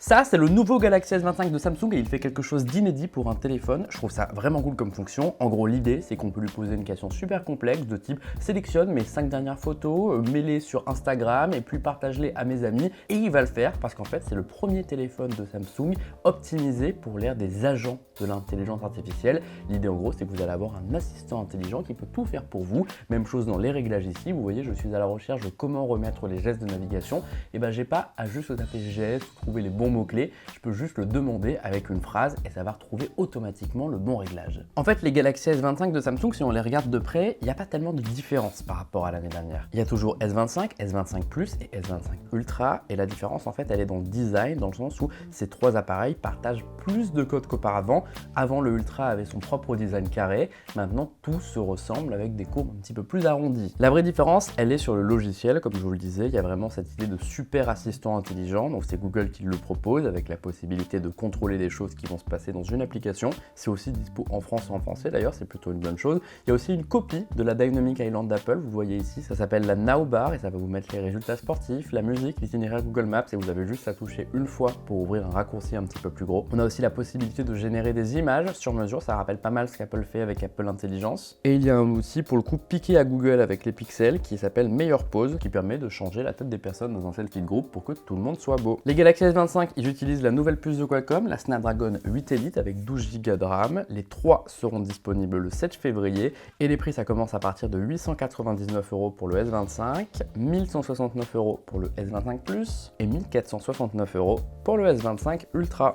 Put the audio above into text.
Ça, c'est le nouveau Galaxy S25 de Samsung et il fait quelque chose d'inédit pour un téléphone. Je trouve ça vraiment cool comme fonction. En gros, l'idée, c'est qu'on peut lui poser une question super complexe de type sélectionne mes 5 dernières photos, mets-les sur Instagram et puis partage-les à mes amis. Et il va le faire parce qu'en fait, c'est le premier téléphone de Samsung optimisé pour l'ère des agents de l'intelligence artificielle. L'idée, en gros, c'est que vous allez avoir un assistant intelligent qui peut tout faire pour vous. Même chose dans les réglages ici. Vous voyez, je suis à la recherche de comment remettre les gestes de navigation. Et ben, j'ai pas à juste taper gestes, trouver les bons mots-clés, je peux juste le demander avec une phrase et ça va retrouver automatiquement le bon réglage. En fait, les Galaxy S25 de Samsung, si on les regarde de près, il n'y a pas tellement de différence par rapport à l'année dernière. Il y a toujours S25, S25 Plus et S25 Ultra et la différence en fait elle est dans le design, dans le sens où ces trois appareils partagent plus de code qu'auparavant. Avant, le Ultra avait son propre design carré, maintenant tout se ressemble avec des courbes un petit peu plus arrondies. La vraie différence, elle est sur le logiciel, comme je vous le disais, il y a vraiment cette idée de super assistant intelligent, donc c'est Google qui le propose avec la possibilité de contrôler des choses qui vont se passer dans une application. C'est aussi dispo en France et en français d'ailleurs, c'est plutôt une bonne chose. Il y a aussi une copie de la Dynamic Island d'Apple, vous voyez ici, ça s'appelle la Now Bar et ça va vous mettre les résultats sportifs, la musique, l'itinéraire Google Maps et vous avez juste à toucher une fois pour ouvrir un raccourci un petit peu plus gros. On a aussi la possibilité de générer des images sur mesure, ça rappelle pas mal ce qu'Apple fait avec Apple Intelligence. Et il y a un outil pour le coup piqué à Google avec les pixels qui s'appelle Meilleure Pose qui permet de changer la tête des personnes dans un selfie de groupe pour que tout le monde soit beau. Les Galaxy S25, ils utilisent la nouvelle puce de Qualcomm, la Snapdragon 8 Elite avec 12 Go de RAM. Les 3 seront disponibles le 7 février et les prix ça commence à partir de 899 € pour le S25, 1169 € pour le S25 Plus et 1469 € pour le S25 Ultra.